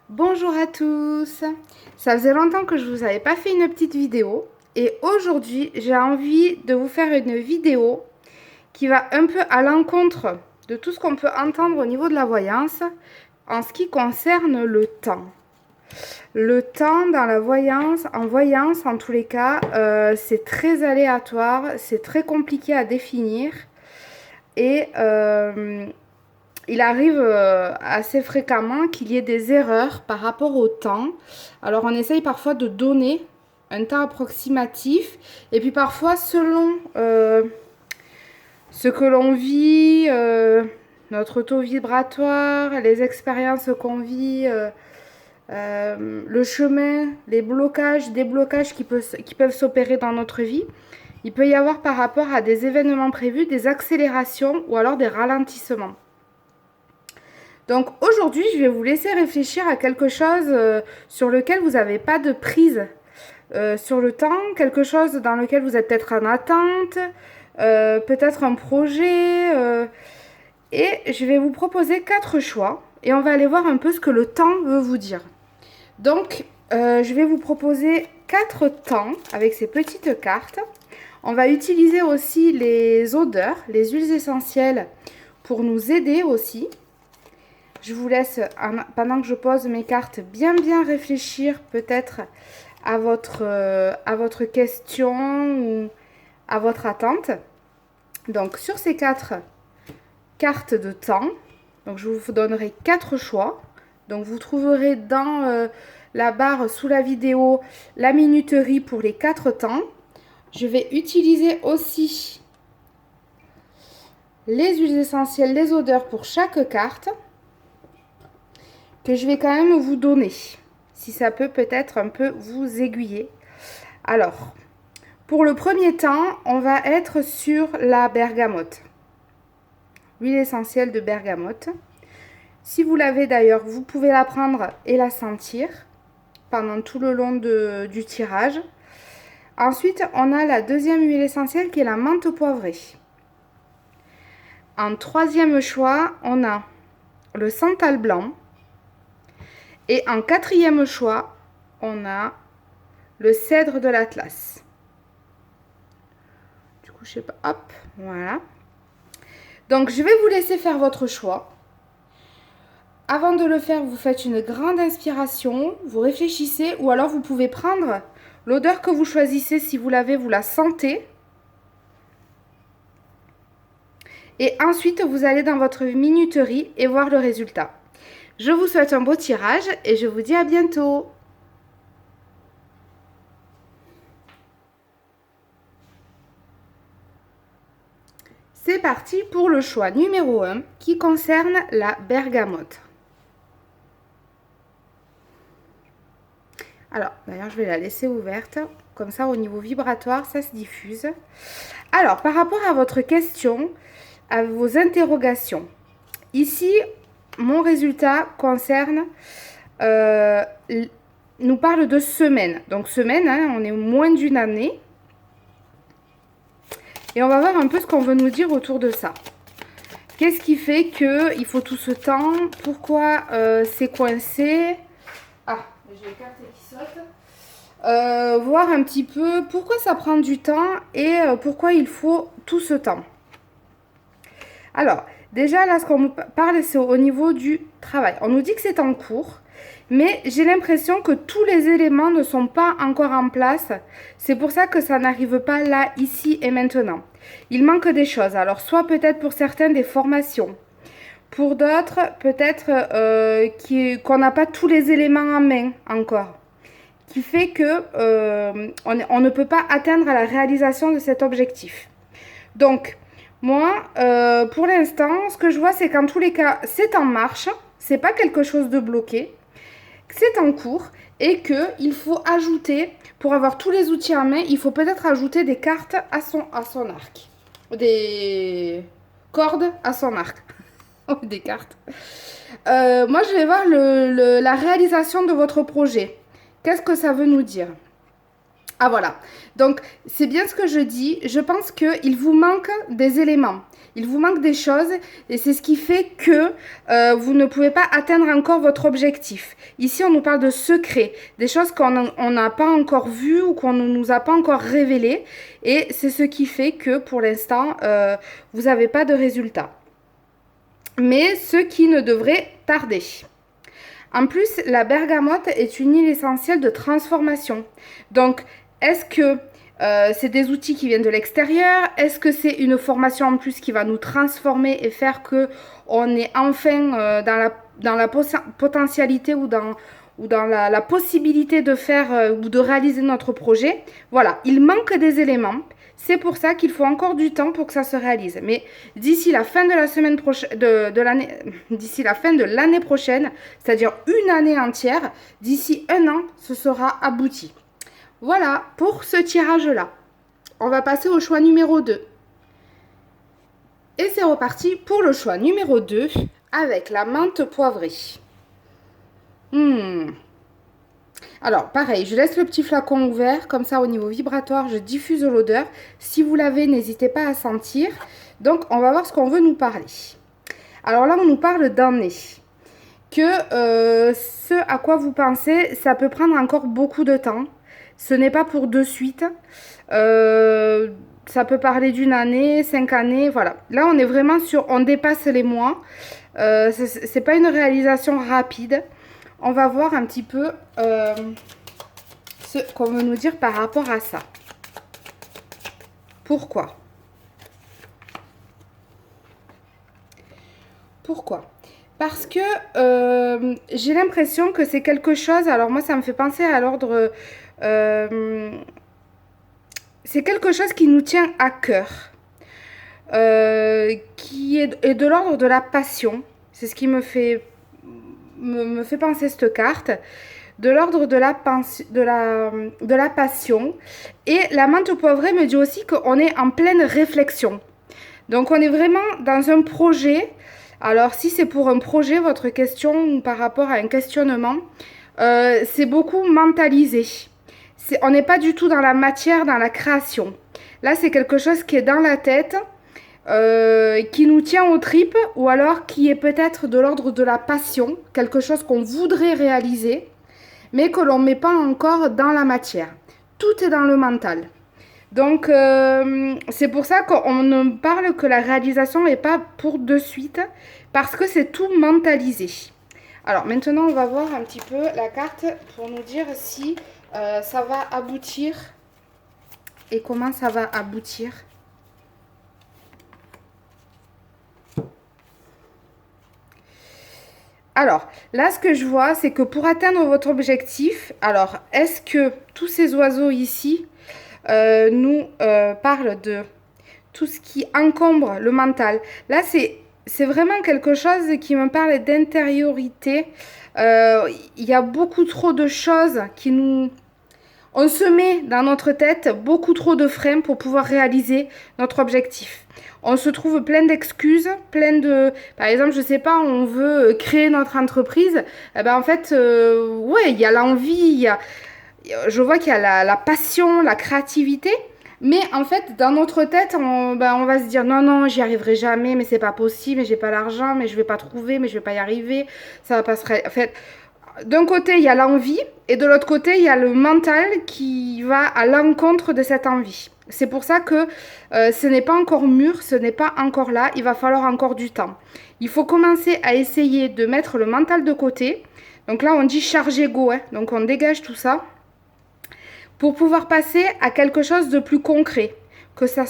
Bonjour à tous. Ça faisait longtemps que je vous avais pas fait une petite vidéo et aujourd'hui j'ai envie de vous faire une vidéo qui va un peu à l'encontre de tout ce qu'on peut entendre au niveau de la voyance en ce qui concerne le temps. Le temps dans la voyance, en tous les cas, c'est très aléatoire, c'est très compliqué à définir et il arrive assez fréquemment qu'il y ait des erreurs par rapport au temps. Alors on essaye parfois de donner un temps approximatif et puis parfois selon ce que l'on vit, notre taux vibratoire, les expériences qu'on vit, le chemin, les blocages, déblocages qui peuvent s'opérer dans notre vie, il peut y avoir par rapport à des événements prévus des accélérations ou alors des ralentissements. Donc aujourd'hui, je vais vous laisser réfléchir à quelque chose sur lequel vous n'avez pas de prise sur le temps, quelque chose dans lequel vous êtes peut-être en attente, peut-être un projet. Et je vais vous proposer 4 choix et on va aller voir un peu ce que le temps veut vous dire. Donc, je vais vous proposer 4 temps avec ces petites cartes. On va utiliser aussi les odeurs, les huiles essentielles pour nous aider aussi. Je vous laisse, pendant que je pose mes cartes, bien réfléchir peut-être à votre question ou à votre attente. Donc, sur ces 4 cartes de temps, donc je vous donnerai 4 choix. Donc, vous trouverez dans la barre sous la vidéo la minuterie pour les 4 temps. Je vais utiliser aussi les huiles essentielles, les odeurs pour chaque carte, que je vais quand même vous donner, si ça peut peut-être un peu vous aiguiller. Alors, pour le premier temps, on va être sur la bergamote, l'huile essentielle de bergamote. Si vous l'avez d'ailleurs, vous pouvez la prendre et la sentir pendant tout le long du tirage. Ensuite, on a la deuxième huile essentielle qui est la menthe poivrée. En troisième choix, on a le santal blanc. Et en quatrième choix, on a le cèdre de l'Atlas. Du coup, je sais pas, hop, voilà. Donc, je vais vous laisser faire votre choix. Avant de le faire, vous faites une grande inspiration, vous réfléchissez, ou alors vous pouvez prendre l'odeur que vous choisissez, si vous l'avez, vous la sentez. Et ensuite, vous allez dans votre minuterie et voir le résultat. Je vous souhaite un beau tirage et je vous dis à bientôt. C'est parti pour le choix numéro 1 qui concerne la bergamote. Alors, d'ailleurs, je vais la laisser ouverte. Comme ça, au niveau vibratoire, ça se diffuse. Alors, par rapport à votre question, à vos interrogations. Ici, mon résultat concerne, nous parle de semaines. Donc, semaine, hein, on est moins d'une année. Et on va voir un peu ce qu'on veut nous dire autour de ça. Qu'est-ce qui fait qu'il faut tout ce temps? Pourquoi c'est coincé? Ah, j'ai les cartes qui sautent. Voir un petit peu pourquoi ça prend du temps et pourquoi il faut tout ce temps. Alors, déjà, là, ce qu'on nous parle, c'est au niveau du travail. On nous dit que c'est en cours, mais j'ai l'impression que tous les éléments ne sont pas encore en place. C'est pour ça que ça n'arrive pas là, ici et maintenant. Il manque des choses. Alors, soit peut-être pour certains des formations. Pour d'autres, peut-être qu'on n'a pas tous les éléments en main encore. Qui fait que on ne peut pas atteindre la réalisation de cet objectif. Donc, moi, pour l'instant, ce que je vois, c'est qu'en tous les cas, c'est en marche. C'est pas quelque chose de bloqué. C'est en cours et qu'il faut ajouter, pour avoir tous les outils en main, il faut peut-être ajouter des cartes à son arc. Des cordes à son arc. Des cartes. Moi, je vais voir la réalisation de votre projet. Qu'est-ce que ça veut nous dire? Ah voilà, donc c'est bien ce que je dis, je pense qu'il vous manque des éléments, il vous manque des choses et c'est ce qui fait que vous ne pouvez pas atteindre encore votre objectif. Ici on nous parle de secrets, des choses qu'on n'a pas encore vues ou qu'on ne nous a pas encore révélées et c'est ce qui fait que pour l'instant vous n'avez pas de résultat. Mais ce qui ne devrait tarder. En plus, la bergamote est une huile essentielle de transformation. Donc, est-ce que c'est des outils qui viennent de l'extérieur? Est-ce que c'est une formation en plus qui va nous transformer et faire qu'on est enfin dans la potentialité ou dans la possibilité de faire ou de réaliser notre projet? Voilà, il manque des éléments. C'est pour ça qu'il faut encore du temps pour que ça se réalise. Mais d'ici la fin de la semaine prochaine, d'ici la fin de l'année prochaine, c'est-à-dire une année entière, d'ici un an, ce sera abouti. Voilà pour ce tirage-là. On va passer au choix numéro 2. Et c'est reparti pour le choix numéro 2 avec la menthe poivrée. Alors, pareil, je laisse le petit flacon ouvert, comme ça au niveau vibratoire, je diffuse l'odeur. Si vous l'avez, n'hésitez pas à sentir. Donc, on va voir ce qu'on veut nous parler. Alors là, on nous parle d'un nez. Que ce à quoi vous pensez, ça peut prendre encore beaucoup de temps. Ce n'est pas pour de suite. Ça peut parler d'une année, 5 années, voilà. Là, on est vraiment sur, on dépasse les mois. C'est pas une réalisation rapide. On va voir un petit peu ce qu'on veut nous dire par rapport à ça. Pourquoi? Pourquoi? Parce que j'ai l'impression que c'est quelque chose, alors moi ça me fait penser à l'ordre, c'est quelque chose qui nous tient à cœur, qui est de l'ordre de la passion. C'est ce qui me fait penser cette carte, de l'ordre de la passion. Et la menthe poivrée me dit aussi qu'on est en pleine réflexion. Donc on est vraiment dans un projet. Alors si c'est pour un projet, votre question par rapport à un questionnement, c'est beaucoup mentalisé. On n'est pas du tout dans la matière, dans la création. Là c'est quelque chose qui est dans la tête, qui nous tient aux tripes, ou alors qui est peut-être de l'ordre de la passion, quelque chose qu'on voudrait réaliser, mais que l'on ne met pas encore dans la matière. Tout est dans le mental. Donc, c'est pour ça qu'on ne parle que la réalisation n'est pas pour de suite, parce que c'est tout mentalisé. Alors, maintenant, on va voir un petit peu la carte pour nous dire si ça va aboutir et comment ça va aboutir. Alors, là, ce que je vois, c'est que pour atteindre votre objectif, alors, est-ce que tous ces oiseaux ici nous parlent de tout ce qui encombre le mental? Là, c'est vraiment quelque chose qui me parle d'intériorité. Il y a beaucoup trop de choses qui nous... On se met dans notre tête beaucoup trop de freins pour pouvoir réaliser notre objectif. On se trouve plein d'excuses, plein de... Par exemple, je sais pas, on veut créer notre entreprise. Eh ben, en fait, ouais, il y a l'envie, je vois qu'il y a la passion, la créativité. Mais en fait, dans notre tête, on va se dire non, non, j'y arriverai jamais, mais c'est pas possible, mais j'ai pas l'argent, mais je vais pas trouver, mais je vais pas y arriver, ça va pas se... En fait, d'un côté, il y a l'envie, et de l'autre côté, il y a le mental qui va à l'encontre de cette envie. C'est pour ça que ce n'est pas encore mûr, ce n'est pas encore là, il va falloir encore du temps. Il faut commencer à essayer de mettre le mental de côté. Donc là, on dit charger go, hein. Donc on dégage tout ça pour pouvoir passer à quelque chose de plus concret. Que ça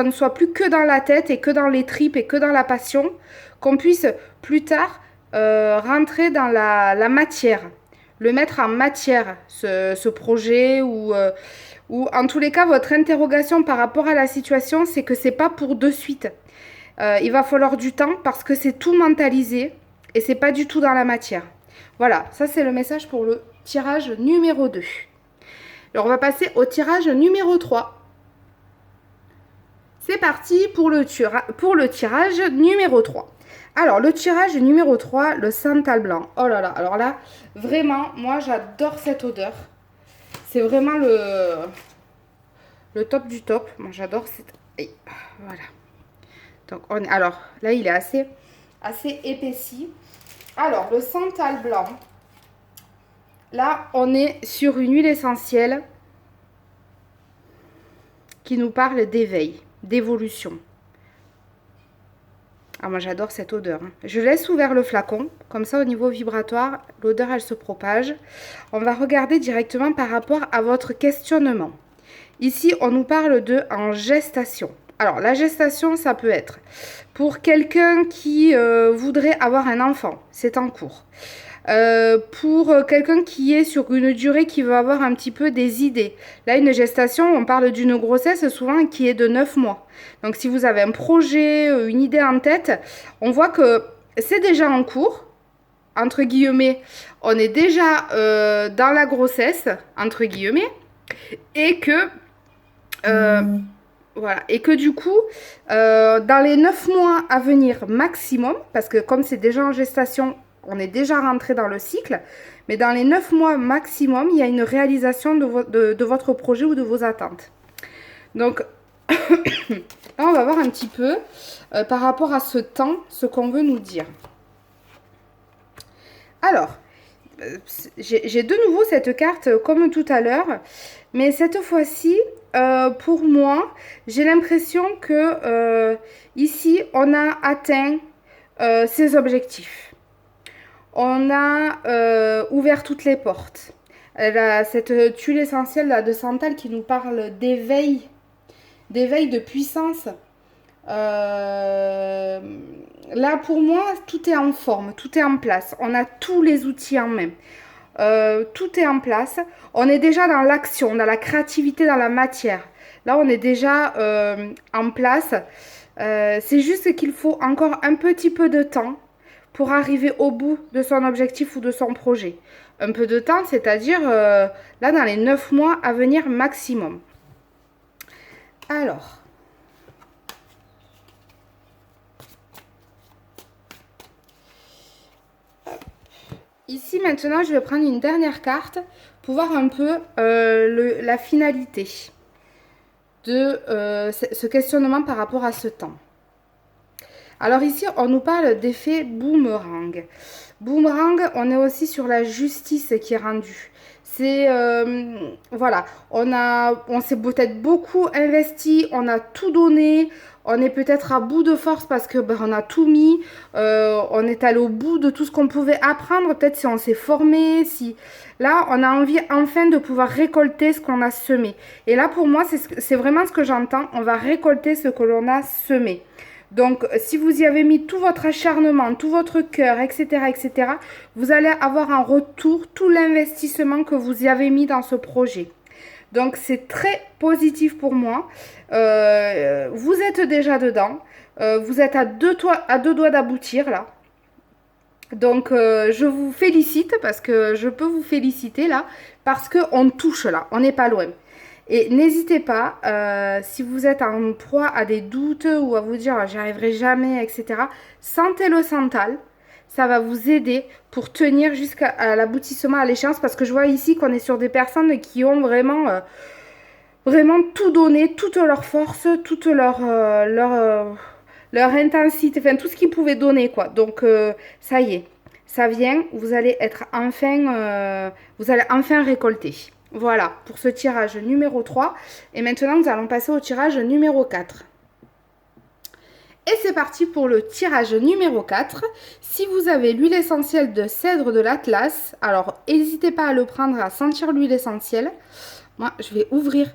ne soit plus que dans la tête et que dans les tripes et que dans la passion, qu'on puisse plus tard rentrer dans la matière, le mettre en matière, ce projet, ou en tous les cas, votre interrogation par rapport à la situation, c'est que c'est pas pour de suite. Il va falloir du temps parce que c'est tout mentalisé et c'est pas du tout dans la matière. Voilà, ça c'est le message pour le tirage numéro 2. Alors on va passer au tirage numéro 3. C'est parti pour le tirage numéro 3. Alors, le tirage numéro 3, le santal blanc. Oh là là, alors là, vraiment, moi j'adore cette odeur. C'est vraiment le top du top. Moi, j'adore cette... Et voilà. Donc, alors, là, il est assez épaissi. Alors, le santal blanc. Là, on est sur une huile essentielle qui nous parle d'éveil, d'évolution. Ah, moi, j'adore cette odeur. Je laisse ouvert le flacon. Comme ça, au niveau vibratoire, l'odeur, elle se propage. On va regarder directement par rapport à votre questionnement. Ici, on nous parle de en gestation. Alors, la gestation, ça peut être pour quelqu'un qui voudrait avoir un enfant. C'est en cours. Pour quelqu'un qui est sur une durée qui veut avoir un petit peu des idées. Là, une gestation, on parle d'une grossesse souvent qui est de 9 mois. Donc, si vous avez un projet, une idée en tête, on voit que c'est déjà en cours, entre guillemets. On est déjà dans la grossesse, entre guillemets, et que... voilà, et que du coup, dans les 9 mois à venir maximum, parce que comme c'est déjà en gestation, on est déjà rentré dans le cycle, mais dans les 9 mois maximum, il y a une réalisation de votre projet ou de vos attentes. Donc, là, on va voir un petit peu par rapport à ce temps, ce qu'on veut nous dire. Alors, j'ai de nouveau cette carte comme tout à l'heure, mais cette fois-ci, pour moi, j'ai l'impression que ici, on a atteint ses objectifs. On a ouvert toutes les portes. Cette tuile essentielle là, de santal qui nous parle d'éveil, de puissance. Là, pour moi, tout est en forme, tout est en place. On a tous les outils en main. Tout est en place. On est déjà dans l'action, dans la créativité, dans la matière. Là, on est déjà en place. C'est juste qu'il faut encore un petit peu de temps pour arriver au bout de son objectif ou de son projet. Un peu de temps, c'est-à-dire là, dans les 9 mois à venir maximum. Alors... Ici, maintenant, je vais prendre une dernière carte pour voir un peu la finalité de ce questionnement par rapport à ce temps. Alors ici, on nous parle d'effet boomerang. Boomerang, on est aussi sur la justice qui est rendue. C'est, voilà, on s'est peut-être beaucoup investi, on a tout donné, on est peut-être à bout de force parce que on a tout mis, on est allé au bout de tout ce qu'on pouvait apprendre, peut-être si on s'est formé, si... Là, on a envie enfin de pouvoir récolter ce qu'on a semé. Et là, pour moi, c'est vraiment ce que j'entends, on va récolter ce que l'on a semé. Donc, si vous y avez mis tout votre acharnement, tout votre cœur, etc., vous allez avoir en retour tout l'investissement que vous y avez mis dans ce projet. Donc, c'est très positif pour moi. Vous êtes déjà dedans. Vous êtes à deux doigts d'aboutir, là. Donc, je vous félicite parce que je peux vous féliciter, là, parce qu'on touche, là. On n'est pas loin. Et n'hésitez pas, si vous êtes en proie à des doutes ou à vous dire j'y arriverai jamais, etc., sentez le santal. Ça va vous aider pour tenir jusqu'à l'aboutissement, à l'échéance. Parce que je vois ici qu'on est sur des personnes qui ont vraiment, vraiment tout donné, toute leur force, toute leur intensité, enfin tout ce qu'ils pouvaient donner, quoi. Donc, ça y est, ça vient, vous allez enfin récolter. Voilà, pour ce tirage numéro 3. Et maintenant, nous allons passer au tirage numéro 4. Et c'est parti pour le tirage numéro 4. Si vous avez l'huile essentielle de cèdre de l'Atlas, alors n'hésitez pas à le prendre, à sentir l'huile essentielle. Moi, je vais ouvrir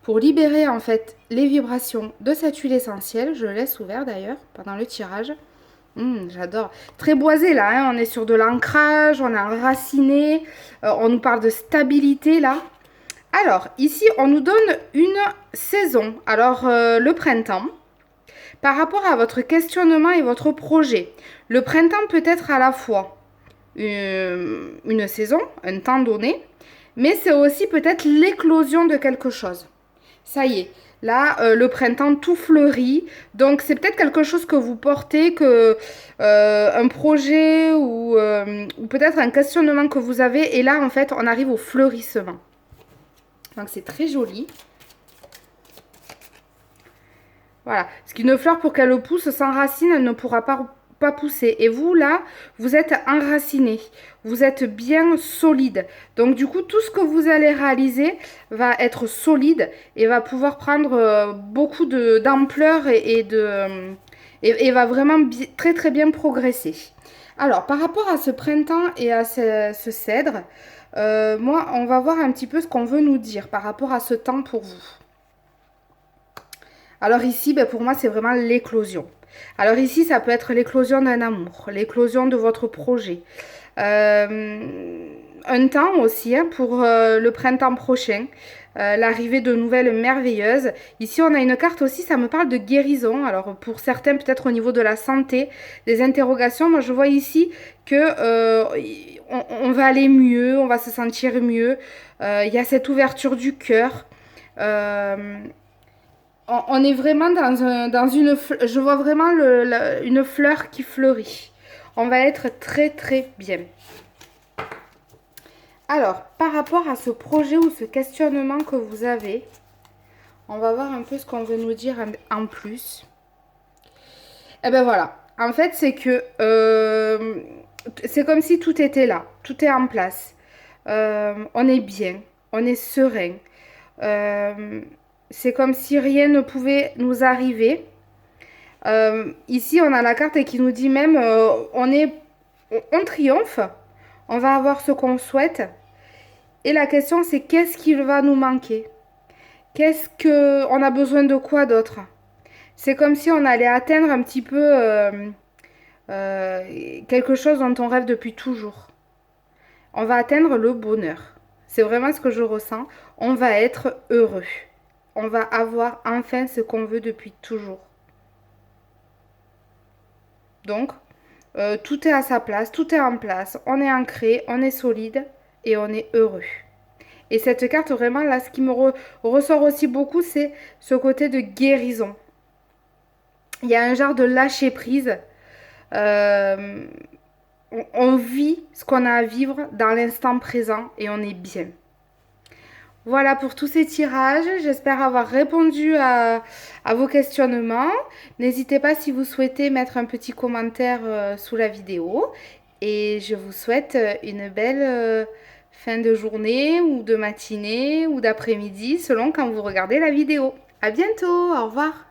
pour libérer en fait les vibrations de cette huile essentielle. Je le laisse ouvert d'ailleurs pendant le tirage. J'adore. Très boisé là, hein. On est sur de l'ancrage, on est enraciné, on nous parle de stabilité là. Alors, ici, on nous donne une saison. Alors, le printemps, par rapport à votre questionnement et votre projet. Le printemps peut être à la fois une saison, un temps donné, mais c'est aussi peut-être l'éclosion de quelque chose. Ça y est. Là, le printemps, tout fleurit. Donc, c'est peut-être quelque chose que vous portez, un projet ou peut-être un questionnement que vous avez. Et là, en fait, on arrive au fleurissement. Donc c'est très joli. Voilà. Parce qu'une fleur, pour qu'elle pousse sans racine, elle ne pourra pas pousser. Et vous, là, vous êtes enraciné. Vous êtes bien solide. Donc, du coup, tout ce que vous allez réaliser va être solide et va pouvoir prendre beaucoup d'ampleur et va vraiment très, très bien progresser. Alors, par rapport à ce printemps et à ce cèdre, moi, on va voir un petit peu ce qu'on veut nous dire par rapport à ce temps pour vous. Alors ici, ben, pour moi, c'est vraiment l'éclosion. Alors ici, ça peut être l'éclosion d'un amour, l'éclosion de votre projet. Un temps aussi hein, pour le printemps prochain, l'arrivée de nouvelles merveilleuses. Ici, on a une carte aussi, ça me parle de guérison. Alors pour certains, peut-être au niveau de la santé, des interrogations. Moi, je vois ici que on va aller mieux, on va se sentir mieux. Il y a cette ouverture du cœur. On est vraiment dans une... Je vois vraiment une fleur qui fleurit. On va être très très bien. Alors, par rapport à ce projet ou ce questionnement que vous avez, on va voir un peu ce qu'on veut nous dire en plus. Et ben voilà. En fait, c'est que c'est comme si tout était là. Tout est en place. On est bien. On est serein. C'est comme si rien ne pouvait nous arriver. Ici, on a la carte qui nous dit même on triomphe, on va avoir ce qu'on souhaite. Et la question, c'est qu'est-ce qu'il va nous manquer? On a besoin de quoi d'autre? C'est comme si on allait atteindre un petit peu quelque chose dont on rêve depuis toujours. On va atteindre le bonheur. C'est vraiment ce que je ressens. On va être heureux. On va avoir enfin ce qu'on veut depuis toujours. Donc, tout est à sa place, tout est en place. On est ancré, on est solide et on est heureux. Et cette carte, vraiment, là, ce qui me ressort aussi beaucoup, c'est ce côté de guérison. Il y a un genre de lâcher prise. On vit ce qu'on a à vivre dans l'instant présent et on est bien. Voilà pour tous ces tirages. J'espère avoir répondu à vos questionnements. N'hésitez pas si vous souhaitez mettre un petit commentaire sous la vidéo. Et je vous souhaite une belle fin de journée ou de matinée ou d'après-midi selon quand vous regardez la vidéo. À bientôt, au revoir.